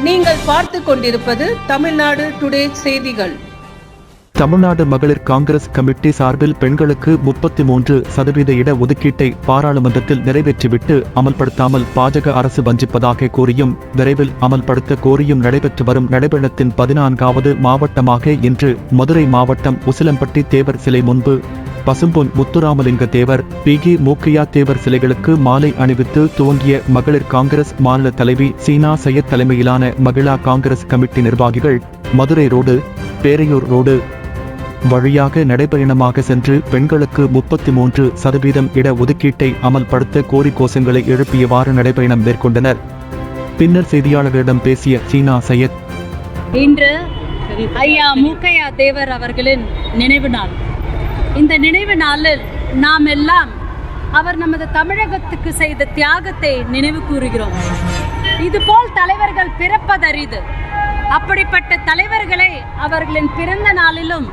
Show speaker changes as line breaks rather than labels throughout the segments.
நீங்கள் பார்த்து கொண்டிருப்பது தமிழ்நாடு டுடே செய்திகள்.
தமிழ்நாடு மகளிர் காங்கிரஸ் கமிட்டி சார்பில் பெண்களுக்கு 33% இட ஒதுக்கீட்டை பாராளுமன்றத்தில் நிறைவேற்றிவிட்டு அமல்படுத்தாமல் பாஜக அரசு வஞ்சிப்பதாக கூறியும் விரைவில் அமல்படுத்த கோரியும் நடைபெற்று வரும் நடைபயணத்தின் 14வது மாவட்டமாக இன்று மதுரை மாவட்டம் உசிலம்பட்டி தேவர் சிலை முன்பு பசும்பொன் முத்துராமலிங்க தேவர், பி.கி. மூக்கையா தேவர் சிலைகளுக்கு மாலை அணிவித்து துவங்கிய மகளிர் காங்கிரஸ் மாநில தலைவி சீனா சையத் தலைமையிலான மகிழா காங்கிரஸ் கமிட்டி நிர்வாகிகள் மதுரை ரோடு, பேரையூர் ரோடு வழியாக நடைபயணமாக சென்று பெண்களுக்கு 33% இட ஒதுக்கீட்டை அமல்படுத்த கோரி கோஷங்களை எழுப்பியவாறு நடைபயணம் மேற்கொண்டனர். பின்னர் செய்தியாளர்களிடம் பேசிய சீனா சையத்,
இன்று ஐயா மூக்கையா தேவர் அவர்களின் நினைவு நாள். இந்த நினைவு நாளில் நாம் எல்லாம் அவர் நமது தமிழகத்துக்கு செய்த தியாகத்தை நினைவு கூறுகிறோம். இதுபோல் தலைவர்கள் பிறப்பதரிது. அப்படிப்பட்ட தலைவர்களை அவர்களின் பிறந்த நாளிலும்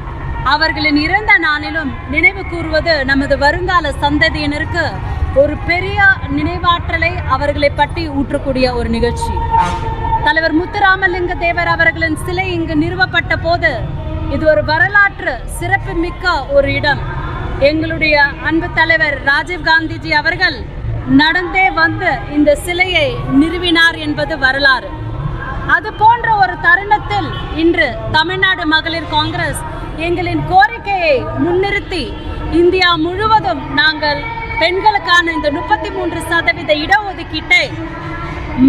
அவர்களின் இறந்த நாளிலும் நினைவு கூறுவது நமது வருங்கால சந்ததியினருக்கு ஒரு பெரிய நினைவாற்றலை அவர்களை பற்றி ஊற்றக்கூடிய ஒரு நிகழ்ச்சி. தலைவர் முத்துராமலிங்க தேவர் அவர்களின் சிலை இங்கு நிறுவப்பட்ட போது இது ஒரு வரலாற்று சிறப்புமிக்க ஒரு இடம். எங்களுடைய அன்பு தலைவர் ராஜீவ் காந்திஜி அவர்கள் நடந்தே வந்து இந்த சிலையை நிறுவினார் என்பது வரலாறு. அது போன்ற ஒரு தருணத்தில் இன்று தமிழ்நாடு மகளிர் காங்கிரஸ் எங்களின் கோரிக்கையை முன்னிறுத்தி இந்தியா முழுவதும் நாங்கள் பெண்களுக்கான இந்த 33% இடஒதுக்கீட்டை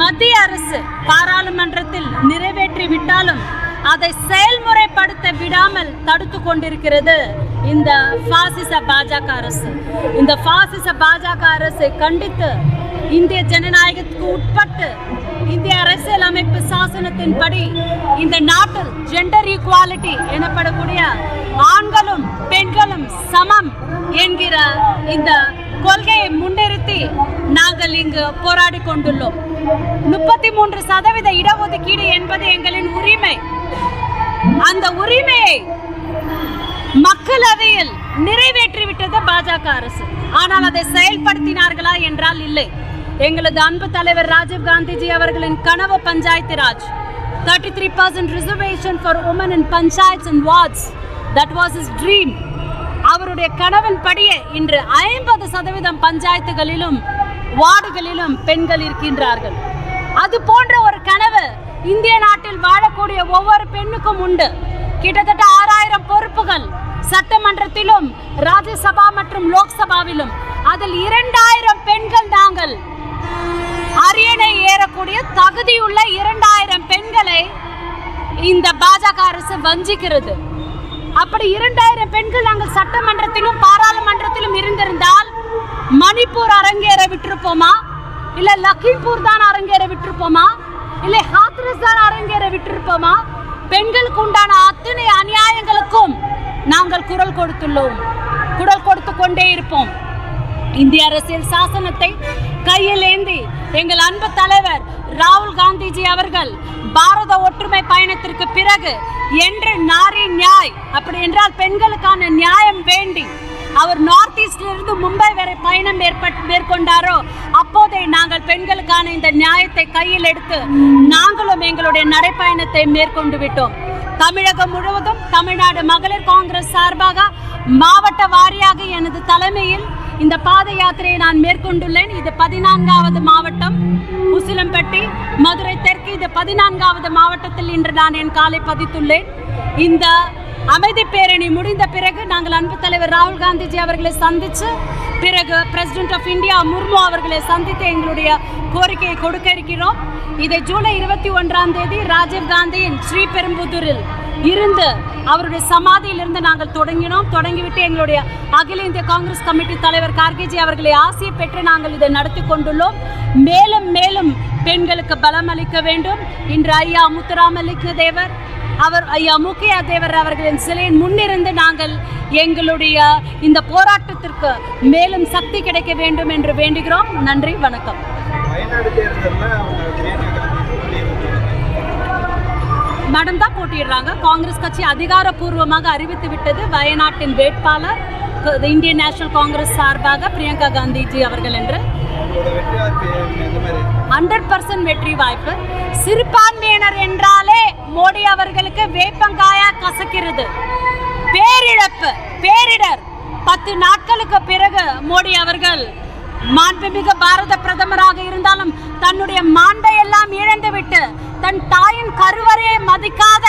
மத்திய அரசு பாராளுமன்றத்தில் நிறைவேற்றி விட்டாலும் அதை செயல்முறைப்படுத்த விடாமல் தடுத்து கொண்டிருக்கிறது இந்த பாசிச பாஜக அரசு. இந்த பாசிச பாஜக அரசை கண்டித்து இந்திய ஜனநாயகத்துக்கு உட்பட்டு இந்திய அரசியலமைப்பு சாசனத்தின்படி இந்த நாட்டில் ஜெண்டர் ஈக்குவாலிட்டி எனப்படக்கூடிய ஆண்களும் பெண்களும் சமம் என்கிற இந்த கொள்கையை முன்னிறுத்தி நாங்கள் இங்கு போராடி கொண்டுள்ளோம். 33% இடஒதுக்கீடு என்பது எங்களின் உரிமை. அந்த உரிமையை மக்களவையில் நிறைவேற்றிவிட்டது பாஜக அரசு. ஆனால் அதை செயல்படுத்தினார்களா என்றால் இல்லை. எங்களது அன்பு தலைவர் ராஜீவ் காந்திஜி அவர்களின் கனவு panchayat Raj, 33% reservation for women in panchayats and wards, that was his dream. அவருடைய கனவின் படியே இன்று 50% பஞ்சாயத்துகளிலும் வார்டுகளிலும் பெண்கள் இருக்கின்றார்கள். அது போன்ற ஒரு கனவு இந்திய நாட்டில் வாழக்கூடிய ஒவ்வொரு பெண்ணுக்கும் உண்டு. கிட்டத்தட்ட 6000 பொறுப்புகள் சட்டமன்றத்திலும் ராஜ்யசபா மற்றும் லோக்சபாவிலும், அதில் 2000 பெண்கள் நாங்கள் அரியணை ஏறக்கூடிய தகுதியுள்ள 2000 பெண்களை இந்த பாஜக அரசு வஞ்சிக்கிறது. அப்படி 2000 பெண்கள் நாங்கள் சட்டமன்றத்திலும் பாராளுமன்றத்திலும் இருந்திருந்தால் மணிப்பூர் அரங்கேற விட்டிருப்போமா, இல்ல லக்கிம்பூர் தான் அரங்கேற விட்டிருப்போமா, இல்லை ஹாத்ரஸ் தான் அரங்கேற விட்டிருப்போமா? பெண்களுக்கு உண்டான அத்தனை அநியாயங்களுக்கும் நாங்கள் குரல் கொடுத்துள்ளோம், குரல் கொடுத்து கொண்டே இருப்போம். இந்திய அரசியல் சாசனத்தை கையில் ஏந்தி எங்கள் அன்பு தலைவர் ராகுல் காந்திஜி அவர்கள் பாரத ஒற்றுமை பயணத்திற்கு பிறகு என்று நாரி நியாய், அப்படி என்றால் பெண்களுக்கான நியாயம் வேண்டி அவர் நார்த் ஈஸ்டிலிருந்து மும்பை வரை பயணம் மேற்கொண்டாரோ அப்போதே நாங்கள் பெண்களுக்கான இந்த நியாயத்தை கையில் எடுத்து நாங்களும் எங்களுடைய நடைப்பயணத்தை மேற்கொண்டு விட்டோம். தமிழகம் முழுவதும் தமிழ்நாடு மகளிர் காங்கிரஸ் சார்பாக மாவட்ட வாரியாக எனது தலைமையில் இந்த பாத யாத்திரையை நான் மேற்கொண்டுள்ளேன். இது 14வது மாவட்டம் உசிலம்பட்டி, மதுரை தெற்கு. இது 14வது மாவட்டத்தில் இன்று நான் என் காலை பதித்துள்ளேன். இந்த அமைதி பேரணி முடிந்த பிறகு நாங்கள் அன்பு தலைவர் ராகுல் காந்திஜி அவர்களை சந்தித்து பிறகு பிரசிடென்ட் ஆஃப் இந்தியா முர்மு அவர்களை சந்தித்து எங்களுடைய கோரிக்கையை கொடுக்க இருக்கிறோம். இதை ஜூலை 21ஆம் தேதி ராஜீவ் காந்தியின் ஸ்ரீபெரும்புதூரில் இருந்து அவருடைய சமாதியிலிருந்து நாங்கள் தொடங்கிவிட்டு எங்களுடைய அகில இந்திய காங்கிரஸ் கமிட்டி தலைவர் கார்கேஜி அவர்களை ஆசையை பெற்று நாங்கள் இதை நடத்தி கொண்டுள்ளோம். மேலும் மேலும் பெண்களுக்கு பலம் அளிக்க வேண்டும். இன்று ஐயா முத்துராமலிங்க தேவர் ஐயா மூக்கையா தேவர் அவர்களின் சிலையின் முன்னிருந்து நாங்கள் எங்களுடைய இந்த போராட்டத்திற்கு மேலும் சக்தி கிடைக்க வேண்டும் என்று வேண்டுகிறோம். நன்றி, வணக்கம். மேடம் தான் போட்டியிடுறாங்க. காங்கிரஸ் கட்சி அதிகாரப்பூர்வமாக அறிவித்து விட்டது. வயநாட்டின் வேட்பாளர் இந்தியன் நேஷனல் காங்கிரஸ் சார்பாக பிரியங்கா காந்திஜி அவர்கள் என்று 100% வெற்றி வாய்ப்பு. சிறுபான்மையினர் என்றாலே மோடி அவர்களுக்கு வேப்பங்காயா கசக்கிறது. பேரிழப்பு, பேரிடர். 10 நாட்களுக்கு பிறகு மோடி அவர்கள் மாண்புமிகு பாரத பிரதமராக இருந்தாலும் தன்னுடைய மாண்பை எல்லாம் இழந்துவிட்டு தன் தாயின் கருவறையை மதிக்காத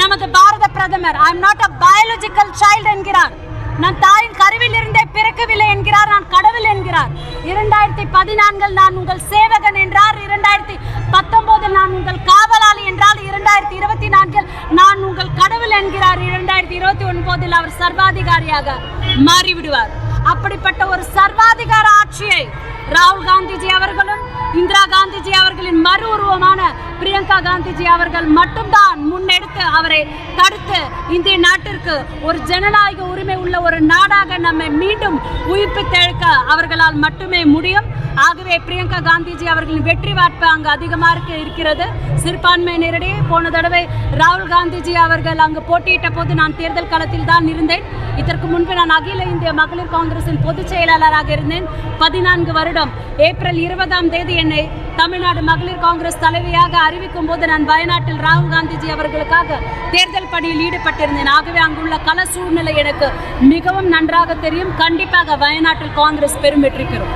நமது பாரத பிரதமர் I am not a biological child என்கிறார். நான் தாயின் கருவில் இருந்தே பிறக்கவில்லை என்கிறார். நான் கடவுள் என்கிறார். 2014 நான் உங்கள் சேவகன் என்றார். 2019 நான் உங்கள் காவலாளி என்றால் 2024 நான் உங்கள் கடவுள் என்கிறார். 2029 அவர் சர்வாதிகாரியாக மாறிவிடுவார். அப்படிப்பட்ட ஒரு சர்வாதிகார ஆட்சியை ராகுல் காந்திஜி அவர்களும் இந்திரா காந்திஜி அவர்களின் மறு உருவமான பிரியங்கா காந்திஜி அவர்கள் மட்டும்தான் முன்னெடுத்து அவரை தடுத்து இந்திய நாட்டிற்கு ஒரு ஜனநாயக உரிமை உள்ள ஒரு நாடாக நம்மை மீண்டும் உயிர்ப்பித்தெழுக்க அவர்களால் மட்டுமே முடியும். ஆகவே பிரியங்கா காந்திஜி அவர்களின் வெற்றி வாய்ப்பு அங்கு அதிகமாக இருக்கிறது. சிறுபான்மையினரிடையே போன தடவை ராகுல் காந்திஜி அவர்கள் அங்கு போட்டியிட்ட போது நான் தேர்தல் களத்தில் தான் இருந்தேன். இதற்கு முன்பு நான் அகில இந்திய மகளிர் காங்கிரசின் பொதுச் செயலாளராக இருந்தேன். 14 வருடம். ஏப்ரல் 20 என்னை தமிழ்நாடு மகளிர் காங்கிரஸ் தலைவியாக அறிவிக்கும் போது நான் வயநாட்டில் ராகுல் காந்திஜி அவர்களுக்காக தேர்தல் பணியில் ஈடுபட்டிருந்தேன். ஆகவே அங்குள்ள கள சூழ்நிலை எனக்கு மிகவும் நன்றாக தெரியும். கண்டிப்பாக வயநாட்டில் காங்கிரஸ் பெரும் வெற்றி பெறும்.